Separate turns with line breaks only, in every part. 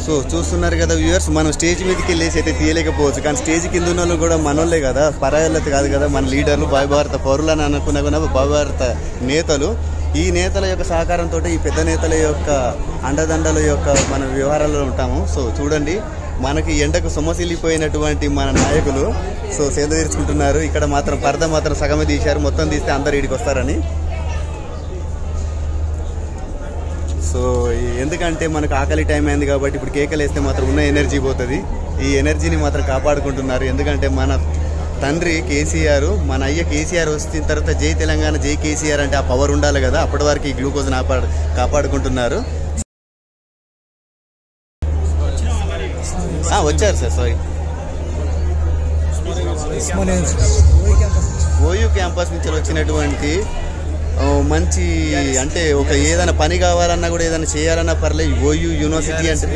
So చూస్తున్నారు కదా viewers, మనం స్టేజ్ మీదకి వెళ్ళేసి అయితే తీయలేకపోవచ్చు, కానీ స్టేజ్ కింద ఉన్న వాళ్ళు కూడా మనోళ్ళే కదా, పరాయలతో కాదు కదా, మన లీడర్లు భారత పౌరులు అని అనుకున్నా కూడా భారత నేతలు. ఈ నేతల యొక్క సహకారంతో, ఈ పెద్ద నేతల యొక్క అండదండల యొక్క మన వ్యవహారాల్లో ఉంటాము. సో చూడండి, మనకి ఎండకు సొమ్మసిల్లిపోయినటువంటి మన నాయకులు సో సేద తీర్చుకుంటున్నారు. ఇక్కడ మాత్రం పరద మాత్రం సగమే తీశారు, మొత్తం తీస్తే అందరు ఇడికి వస్తారని. సో ఎందుకంటే మనకు ఆకలి టైం అయింది కాబట్టి ఇప్పుడు కేకలు వేస్తే మాత్రం ఉన్న ఎనర్జీ పోతుంది. ఈ ఎనర్జీని మాత్రం కాపాడుకుంటున్నారు. ఎందుకంటే మన తండ్రి కేసీఆర్, మన అయ్య కేసీఆర్ వచ్చిన తర్వాత జై తెలంగాణ జై కేసీఆర్ అంటే ఆ పవర్ ఉండాలి కదా, అప్పటి వరకు ఈ గ్లూకోజ్ కాపాడుకుంటున్నారు. వచ్చారు సార్. సారీ, ఓయూ క్యాంపస్ నుంచి వచ్చినటువంటి మంచి అంటే ఒక ఏదైనా పని కావాలన్నా కూడా ఏదైనా చేయాలన్నా పర్లేదు, ఓయూ యూనివర్సిటీ అంటే.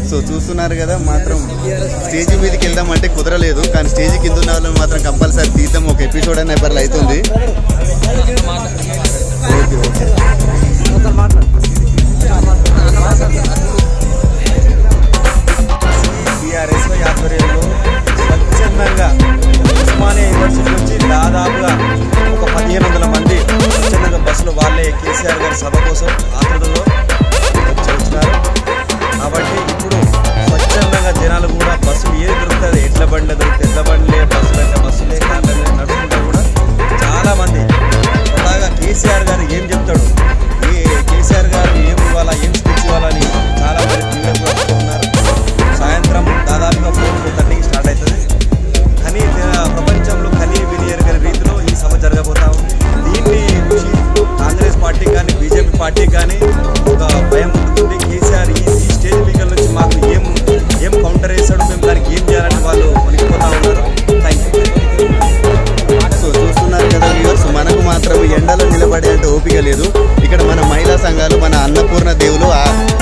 సో చూస్తున్నారు కదా, మాత్రం స్టేజ్ మీదకి వెళ్దామంటే కుదరలేదు, కానీ స్టేజ్ కింద ఉన్న వాళ్ళని మాత్రం కంపల్సరీ తీద్దాం, ఒక ఎపిసోడ్ అనే పర్లేదు అవుతుంది. Okay okay.
టీఆర్ఎస్వై ఆధ్వర్యంలో స్వచ్ఛందంగా ఉస్మానియా యూనివర్సిటీ నుంచి దాదాపుగా ఒక 1500 మంది స్వచ్ఛందంగా బస్సులు వాళ్ళే కేసీఆర్ గారి సభ కోసం ఆతృతలో వచ్చినారు. కాబట్టి ఇప్పుడు స్వచ్ఛందంగా జనాలు కూడా బస్సులు ఏది దొరుకుతుంది, ఎడ్ల బండ్లు దొరుకుతాయి, ఎడ్ల బండ్లే, బస్సులు అంటే బస్సులే, కార్లే నడుచుకుంటూ కూడా చాలామంది అలాగా కేసీఆర్ గారు ఏం చెప్తాడు, కేసీఆర్ గారు ఏం ఇవ్వాలా, ఏం స్పీచ్ ఇవ్వాలని చాలామంది తీవ్రంగా వస్తున్నారు. సాయంత్రం దాదాపుగా 4-4:30కి స్టార్ట్ అవుతుంది. ప్రపంచంలో కనీ విని ఎరుగని రీతిలో ఈ సభ జరగబోతా ఉంది. దీన్ని చూసి కాంగ్రెస్ పార్టీ కానీ బీజేపీ పార్టీ కానీ ఒక భయం ఉంటుంది. కేసీఆర్ ఈ స్టేజ్ మీకల్ నుంచి మాకు ఏం కౌంటర్ వేసాడు, మేము దానికి ఏం చేయాలని వాళ్ళు వణికిపోతా ఉన్నారు. Thank you.
సో చూస్తున్నారు కదా వ్యూవర్స్, మనకు మాత్రం ఎండలో నిలబడే అంటే ఓపిక లేదు. ఇక్కడ మన మహిళా సంఘాలు, మన అన్నపూర్ణ దేవులు,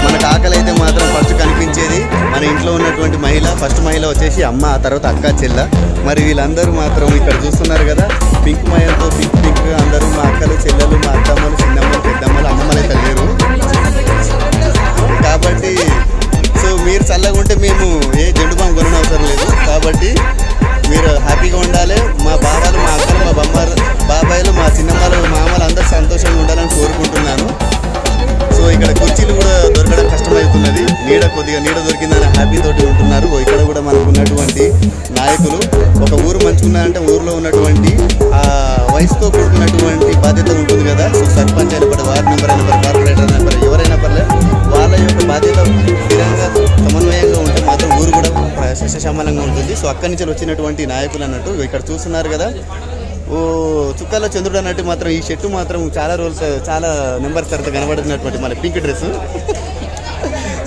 మనకు ఆకలి అయితే మాత్రం ఫస్ట్ కనిపించేది మన ఇంట్లో ఉన్నటువంటి మహిళ. ఫస్ట్ మహిళ వచ్చేసి అమ్మ, ఆ తర్వాత అక్క, చెల్ల. మరి వీళ్ళందరూ మాత్రం ఇక్కడ చూస్తున్నారు కదా, పింక్ మయంతో పింక్ అందరూ మా అక్కలు, చెల్లెలు, మా అత్తమ్మలు, చిన్నమ్మలు, పెద్దమ్మలు, అమ్మమ్మలు అయితే లేరు. కాబట్టి సో మీరు చల్లగా ఉంటే మేము ఏ జెండు బాంబు కొనవసరం లేదు. కాబట్టి మీరు హ్యాపీగా ఉండాలి. మా బాబాలు, మా అక్కలు, మా బాబాయిలు, మా చిన్నమ్మలు, మామలు అందరూ సంతోషంగా ఉండాలని కోరుకుంటున్నాను. సో ఇక్కడ కుర్చీలు కూడా దొరకడం కష్టమవుతున్నది, కొద్దిగా నీడ దొరికిందని హ్యాపీ తోటి ఉంటున్నారు. ఇక్కడ కూడా మనకు ఉన్నటువంటి నాయకులు, ఒక ఊరు మంచుకున్నారంటే ఊరిలో ఉన్నటువంటి ఆ వయసుతో కూడుకున్నటువంటి బాధ్యత ఉంటుంది కదా. సో సర్పంచ్ అయిన పర్లేదు, వార్డు మెంబర్ అయిన పర్లేదు, కార్పొరేటర్ అయిన పర్లేదు, ఎవరైనా పర్లేదు, వాళ్ళ యొక్క బాధ్యత స్థిరంగా సమన్వయంగా ఉంటే మాత్రం ఊరు కూడా సస్యశ్యామలంగా ఉంటుంది. సో అక్కడి నుంచి వచ్చినటువంటి నాయకులు అన్నట్టు ఇక్కడ చూస్తున్నారు కదా, ఓ చుక్కల్లో చంద్రుడు అన్నట్టు మాత్రం ఈ షర్టు మాత్రం చాలా రోజులు, చాలా నెంబర్స్ తర్వాత కనబడుతున్నటువంటి మన పింక్ డ్రెస్.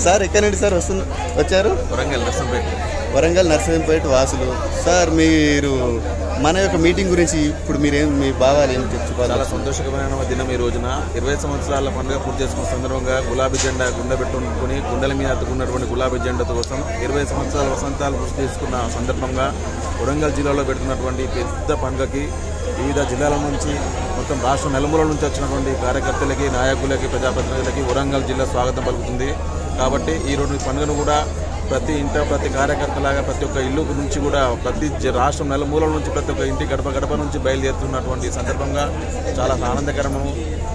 సార్ ఎక్కడి నుండి సార్ వచ్చారు? వరంగల్ నర్సంపేట వాసులు. సార్ మీరు మన యొక్క మీటింగ్ గురించి ఇప్పుడు మీరేం, మీ భావాలు ఏం చెప్పుకోవాలి?
చాలా సంతోషకరమైన దినం ఈ రోజున 20 సంవత్సరాల పండుగ పూర్తి చేసుకున్న సందర్భంగా గులాబీ జెండా గుండె పెట్టుకుని గుండెల మీద అతుకున్నటువంటి గులాబీ జెండా కోసం 20 సంవత్సరాల వసంతాలు పూర్తి చేసుకున్న సందర్భంగా వరంగల్ జిల్లాలో పెడుతున్నటువంటి పెద్ద పండుగకి వివిధ జిల్లాల నుంచి మొత్తం రాష్ట్ర నలుమూలల నుంచి వచ్చినటువంటి కార్యకర్తలకి, నాయకులకి, ప్రజాప్రతినిధులకి వరంగల్ జిల్లా స్వాగతం పలుకుతుంది. కాబట్టి ఈరోజు పండుగను కూడా ప్రతి ఇంట, ప్రతి కార్యకర్తలాగా ప్రతి ఒక్క ఇల్లు నుంచి కూడా ప్రతి రాష్ట్రం నలుమూలల నుంచి ప్రతి ఒక్క ఇంటి గడప గడప నుంచి బయలుదేరుతున్నటువంటి సందర్భంగా చాలా ఆనందకరము.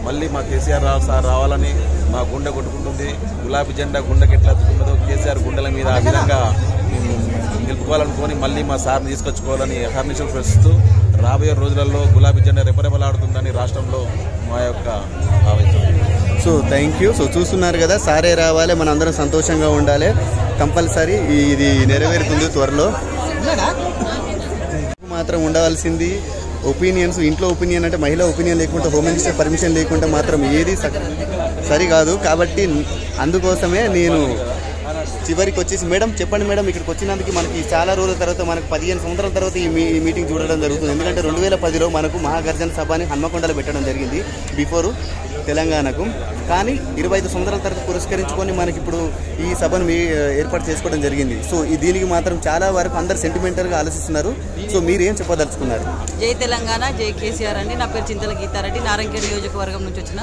మళ్ళీ మా కేసీఆర్ సార్ రావాలని మా గుండె కొట్టుకుంటుంది. గులాబీ జెండా గుండెకి ఎట్లా అతుకున్నదో కేసీఆర్ గుండెల మీద ఆ విధంగా నిలుపుకోవాలనుకొని మళ్ళీ మా సార్ని తీసుకొచ్చుకోవాలని అహర్నిశలు ప్రశ్నిస్తూ రాబోయే రోజులలో గులాబీ జెండా రెపరెపలాడుతుందని రాష్ట్రంలో మా యొక్క ఆవేదన.
So thank you. సో చూస్తున్నారు కదా, సారే రావాలి, మన అందరం సంతోషంగా ఉండాలి. కంపల్సరీ ఇది నెరవేరుతుంది త్వరలో. మాత్రం ఉండవలసింది ఒపీనియన్స్, ఇంట్లో ఒపీనియన్ అంటే మహిళా ఒపీనియన్ లేకుంటే, హోమ్ మినిస్టర్ పర్మిషన్ లేకుంటే మాత్రం ఏది సరికాదు. కాబట్టి అందుకోసమే నేను చివరికి వచ్చేసి, మేడం చెప్పండి మేడం, ఇక్కడికి వచ్చినందుకు మనకి చాలా రోజుల తర్వాత, మనకు 15 సంవత్సరాల తర్వాత ఈ మీటింగ్ చూడడం జరుగుతుంది. ఎందుకంటే 2010లో మనకు మహాగర్జన సభని హన్మకొండలో పెట్టడం జరిగింది బిఫోరు తెలంగాణకు. కానీ 25 సంవత్సరాల తర్వాత పురస్కరించుకొని మనకి ఇప్పుడు ఈ సభను ఏర్పాటు చేసుకోవడం జరిగింది. సో దీనికి మాత్రం చాలా వరకు అందరు సెంటిమెంటల్గా ఆలోచిస్తున్నారు. సో మీరు ఏం చెప్పదలుచుకున్నారు?
జై తెలంగాణ, జై కేసీఆర్ అండి. నా పేరు చింతల గీతారెడ్డి, నారాయణఖేడ్ నియోజకవర్గం నుంచి వచ్చిన.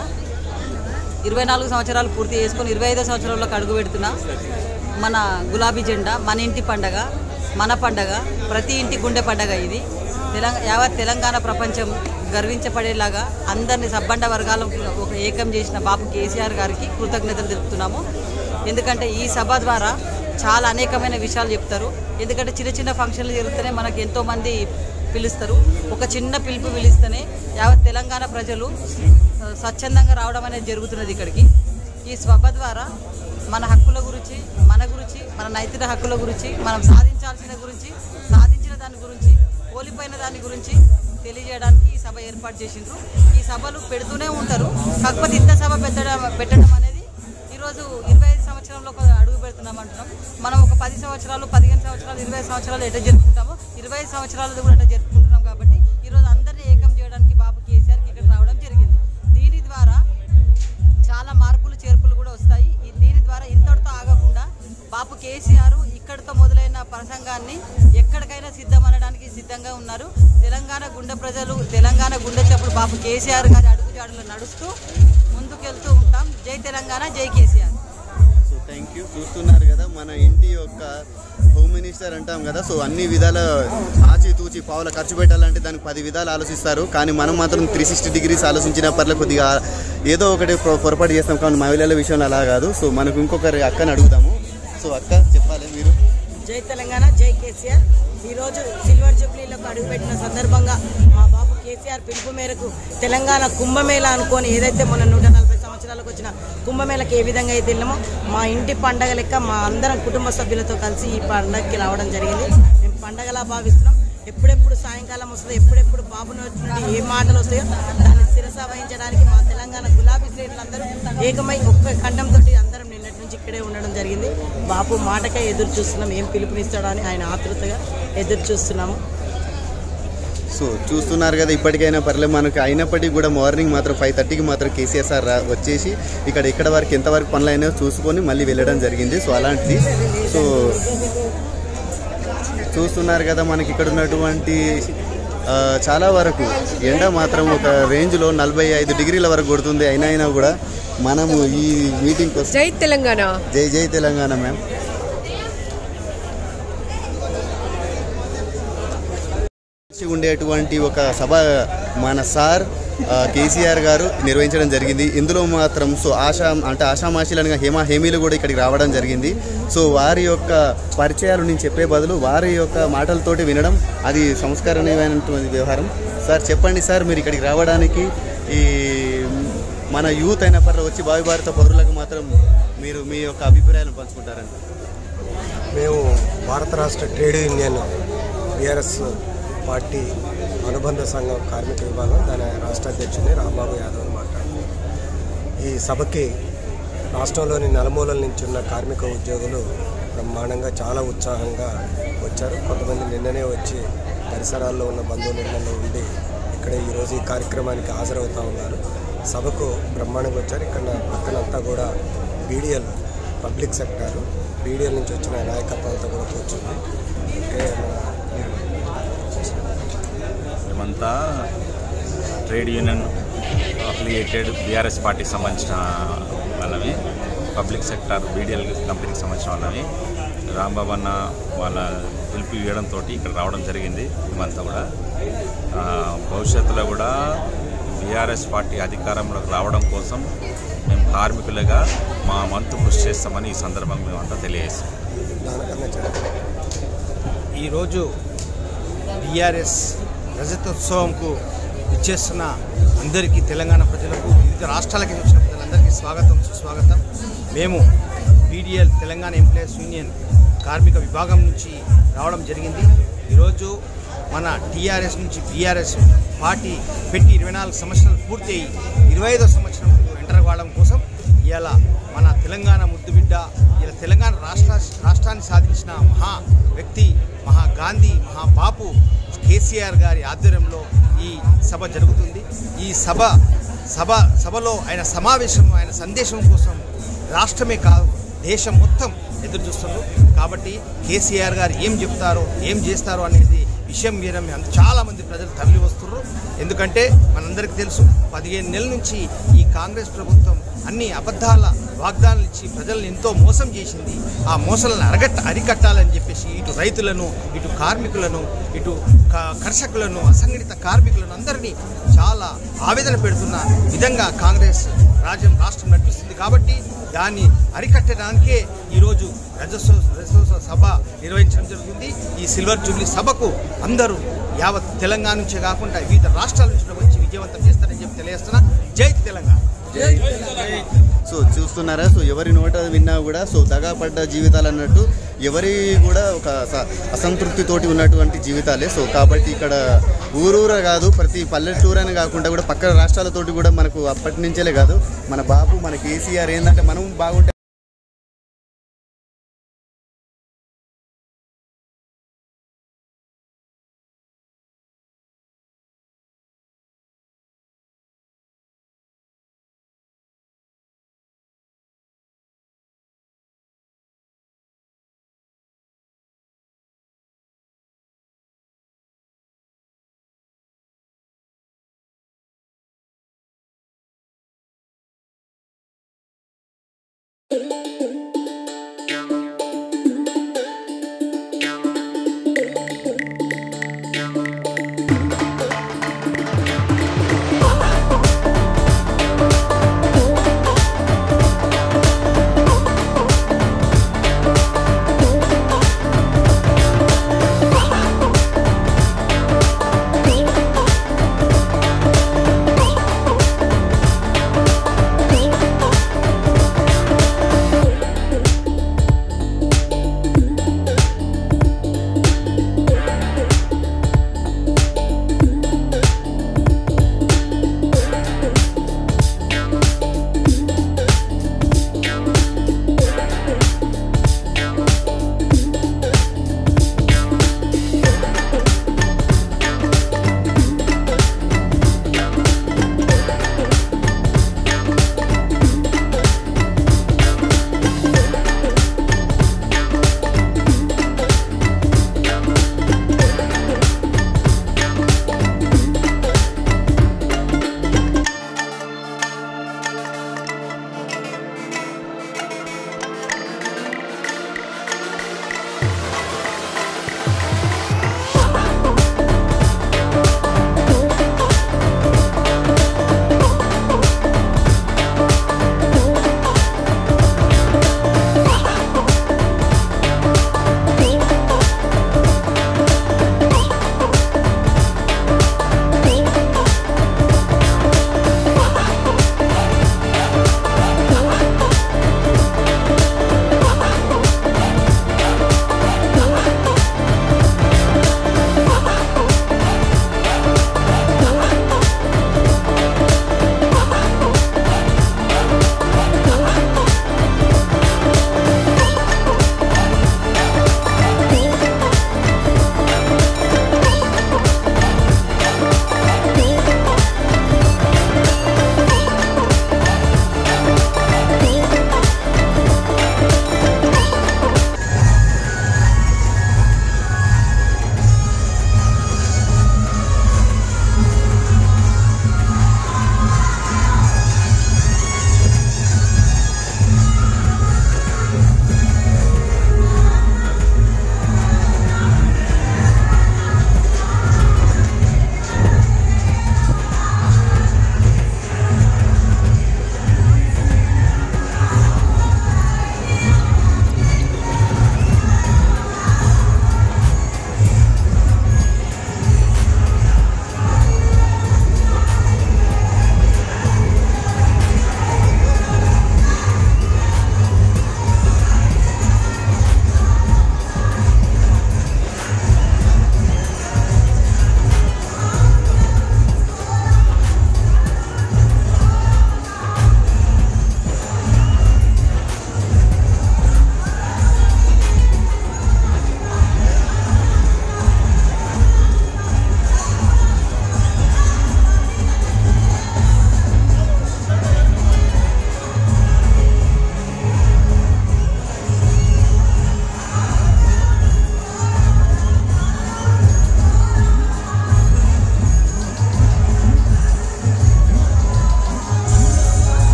24 సంవత్సరాలు పూర్తి చేసుకొని 25వ సంవత్సరంలోకి అడుగు పెడుతున్నా. మన గులాబీ జెండా మన ఇంటి పండగ, మన పండగ, ప్రతి ఇంటి గుండె పండగ ఇది. యావత్ తెలంగాణ ప్రపంచం గర్వించబడేలాగా అందరినీ సబ్బండ వర్గాలకు ఒక ఏకం చేసిన బాబు కేసీఆర్ గారికి కృతజ్ఞతలు తెలుపుతున్నాము. ఎందుకంటే ఈ సభ ద్వారా చాలా అనేకమైన విషయాలు చెప్తారు. ఎందుకంటే చిన్న చిన్న ఫంక్షన్లు జరుగుతూనే మనకు ఎంతోమంది పిలుస్తారు. ఒక చిన్న పిలుపు పిలుస్తేనే యావత్ తెలంగాణ ప్రజలు స్వచ్ఛందంగా రావడం అనేది జరుగుతున్నది ఇక్కడికి. ఈ సభ ద్వారా మన హక్కుల గురించి, మన నైతిక హక్కుల గురించి, మనం సాధించాల్సిన గురించి, సాధించిన దాని గురించి, కోల్పోయిన దాని గురించి తెలియజేయడానికి ఈ సభ ఏర్పాటు చేసిండ్రు. ఈ సభలు పెడుతూనే ఉంటారు. కాకపోతే ఇంత సభ పెట్టడం అనేది ఈరోజు 25 సంవత్సరంలో అడుగు పెడుతున్నాం అంటున్నాం. మనం ఒక 10 సంవత్సరాలు, 15 సంవత్సరాలు, 20 సంవత్సరాలు ఎట్లా జరుపుకుంటామో 25 సంవత్సరాలు కూడా ఎట్లా జరుపుకుంటున్నాం. కాబట్టి ఈరోజు అందరినీ ఏకం చేయడానికి బాబు కేసీఆర్కి ఇక్కడ రావడం జరిగింది. దీని ద్వారా చాలా మార్పులు చేర్పులు కూడా వస్తాయి. దీని ద్వారా ఇంతటితో ఆగకుండా బాబు కేసీఆర్ ఇక్కడితో మొదలైన ప్రసంగాన్ని ఎక్కడికైనా సిద్ధమనడానికి సిద్ధంగా ఉన్నారు. తెలంగాణ గుండె ప్రజలు, తెలంగాణ గుండె చప్పుడు బాబు కేసీఆర్ గారి అడుగుజాడులు నడుస్తూ ముందుకెళ్తూ ఉంటాం. జై తెలంగాణ, జై కేసీఆర్.
So thank you. చూస్తున్నారు కదా, మన ఇంటి యొక్క హోమ్ మినిస్టర్ అంటాం కదా. సో అన్ని విధాల ఆచితూచి పావుల ఖర్చు పెట్టాలంటే దానికి 10 విధాలు ఆలోచిస్తారు. కానీ మనం మాత్రం 360 డిగ్రీస్ ఆలోచించిన పర్లేదు కొద్దిగా ఏదో ఒకటి పొరపాటు చేస్తాం. కానీ మహిళల విషయంలో అలా కాదు. సో మనకు ఇంకొకరి అక్కని అడుగుదాము. సో అక్క చెప్పాలి మీరు.
జై తెలంగాణ, జై కేసీఆర్. ఈరోజు సిల్వర్ జూబ్లీలకు అడుగుపెట్టిన సందర్భంగా మా బాబు కేసీఆర్ పిలుపు మేరకు తెలంగాణ కుంభమేళా అనుకొని ఏదైతే మన 140 సంవత్సరాలకు వచ్చిన కుంభమేళకి ఏ విధంగా అయితే వెళ్ళామో మా ఇంటి పండగ లెక్క మా అందరం కుటుంబ సభ్యులతో కలిసి ఈ పండగకి రావడం జరిగింది. మేము పండగలా భావిస్తున్నాం. ఎప్పుడెప్పుడు సాయంకాలం వస్తుందో, ఎప్పుడెప్పుడు బాబుని వచ్చినట్టు ఏ మాటలు వస్తాయో దాన్ని శిరస వహించడానికి మా తెలంగాణ గులాబీ శ్రేణులందరూ ఏకమై ఒక్క ఖండంతో అందరం నిన్నటి నుంచి ఇక్కడే ఉండడం జరిగింది. బాబు మాటకే ఎదురు చూస్తున్నాం, ఏం పిలుపునిస్తాడో అని ఆయన ఆతృతగా ఎదురు చూస్తున్నాము.
సో చూస్తున్నారు కదా, ఇప్పటికైనా పర్లేదు మనకు. అయినప్పటికీ కూడా మార్నింగ్ మాత్రం 5:30కి మాత్రం కేసీఆర్ సార్ వచ్చేసి ఇక్కడ వరకు ఎంతవరకు పనులు అయినా చూసుకొని మళ్ళీ వెళ్ళడం జరిగింది. సో అలాంటిది. సో చూస్తున్నారు కదా, మనకి ఇక్కడ ఉన్నటువంటి చాలా వరకు ఎండ మాత్రం ఒక రేంజ్లో 45 డిగ్రీల వరకు కొడుతుంది. అయినా కూడా మనము ఈ మీటింగ్ కోసం
జై తెలంగాణ,
జై జై తెలంగాణ మ్యామ్. ఉండేటువంటి ఒక సభ మన సార్ కేసీఆర్ గారు నిర్వహించడం జరిగింది. ఇందులో మాత్రం సో ఆషామాషీలుగా హేమీలు కూడా ఇక్కడికి రావడం జరిగింది. సో వారి యొక్క పరిచయాలు నేను చెప్పే బదులు వారి యొక్క మాటలతోటి వినడం అది సంస్కరణీయమైనటువంటి వ్యవహారం. సార్ చెప్పండి సార్, మీరు ఇక్కడికి రావడానికి ఈ మన యూత్ అయిన పర్ల వచ్చి భావి భారత పౌరులకు మాత్రం మీరు మీ యొక్క అభిప్రాయాలను పంచుకుంటారంట.
మేము భారత రాష్ట్ర ట్రేడ్ యూనియన్ బీఆర్ఎస్ పార్టీ అనుబంధ సంఘం కార్మిక విభాగం దాని రాష్ట్ర అధ్యక్షుడిని రాంబాబు యాదవ్ మాట్లాడుతున్నాం. ఈ సభకి రాష్ట్రంలోని నలుమూలల నుంచి ఉన్న కార్మిక ఉద్యోగులు బ్రహ్మాండంగా చాలా ఉత్సాహంగా వచ్చారు. కొంతమంది నిన్ననే వచ్చి పరిసరాల్లో ఉన్న బంధువులలో ఉండి ఇక్కడ ఈరోజు ఈ కార్యక్రమానికి హాజరవుతూ ఉన్నారు. సభకు బ్రహ్మాండంగా వచ్చారు. ఇక్కడ పక్కనంతా కూడా బీడీఎల్ పబ్లిక్ సెక్టారు బీడీఎల్ నుంచి వచ్చిన నాయకత్వం అంతా కూడా కూర్చుంది.
మేమంతా ట్రేడ్ యూనియన్ అఫిలియేటెడ్ బీఆర్ఎస్ పార్టీకి సంబంధించిన వాళ్ళవి, పబ్లిక్ సెక్టార్ బీడీఎల్ కంపెనీకి సంబంధించిన వాళ్ళవి. రాంబాబు అన్న వాళ్ళ పిలుపు ఇవ్వడంతో ఇక్కడ రావడం జరిగింది. మేమంతా కూడా భవిష్యత్తులో కూడా బీఆర్ఎస్ పార్టీ అధికారంలోకి రావడం కోసం మేము కార్మికులుగా మా వంతు కృషి చేస్తామని ఈ సందర్భంగా మేమంతా తెలియజేస్తాం.
ఈరోజు బీఆర్ఎస్ రజతోత్సవంకు ఇచ్చేస్తున్న అందరికీ, తెలంగాణ ప్రజలకు, వివిధ రాష్ట్రాలకి వచ్చిన ప్రజలందరికీ స్వాగతం, సుస్వాగతం. మేము BDL తెలంగాణ ఎంప్లాయీస్ యూనియన్ కార్మిక విభాగం నుంచి రావడం జరిగింది. ఈరోజు మన టీఆర్ఎస్ నుంచి బీఆర్ఎస్ పార్టీ పెట్టి 24 సంవత్సరాలు పూర్తి అయ్యి 25వ సంవత్సరం ఎంటర్ కావడం కోసం ఇవాళ మన తెలంగాణ ముద్దుబిడ్డ, ఇలా తెలంగాణ రాష్ట్రాన్ని సాధించిన మహా వ్యక్తి, మహా గాంధీ, మహా బాపు కేసీఆర్ గారి ఆధ్వర్యంలో ఈ సభ జరుగుతుంది. ఈ సభలో ఆయన సమావేశం, ఆయన సందేశం కోసం రాష్ట్రమే కాదు దేశం మొత్తం ఎదురు చూస్తున్నారు. కాబట్టి కేసీఆర్ గారు ఏం చెప్తారో, ఏం చేస్తారో అనేది విషయం మీద చాలామంది ప్రజలు తరలి వస్తున్నారు. ఎందుకంటే మనందరికీ తెలుసు, 15 నెలల నుంచి ఈ కాంగ్రెస్ ప్రభుత్వం అన్ని అబద్ధాల వాగ్దానాలు ఇచ్చి ప్రజలను ఎంతో మోసం చేసింది. ఆ మోసాలను అరికట్టాలని చెప్పేసి ఇటు రైతులను, ఇటు కార్మికులను, ఇటు కర్షకులను, అసంఘటిత కార్మికులను అందరినీ చాలా ఆవేదన పెడుతున్న విధంగా కాంగ్రెస్ రాష్ట్రం నడిపిస్తుంది. కాబట్టి దాన్ని అరికట్టడానికే ఈరోజు రజతోత్సవ సభ నిర్వహించడం జరుగుతుంది. ఈ సిల్వర్ జూబ్లీ సభకు అందరూ యావత్ తెలంగాణ నుంచే కాకుండా వివిధ రాష్ట్రాల నుంచి వచ్చి విజయవంతం చేస్తారని చెప్పి తెలియజేస్తున్నా. జై తెలంగాణ.
సో చూస్తున్నారా, సో ఎవరి నోట విన్నా కూడా సో దగాపడ్డ జీవితాలు అన్నట్టు ఎవరి కూడా ఒక అసంతృప్తితోటి ఉన్నటువంటి జీవితాలే. సో కాబట్టి ఇక్కడ ఊరూర కాదు, ప్రతి పల్లెటూరు అని కాకుండా కూడా పక్క రాష్ట్రాలతోటి కూడా మనకు అప్పటి నుంచేలే కాదు మన బాబు, మన కేసీఆర్ ఏంటంటే మనం బాగుంటే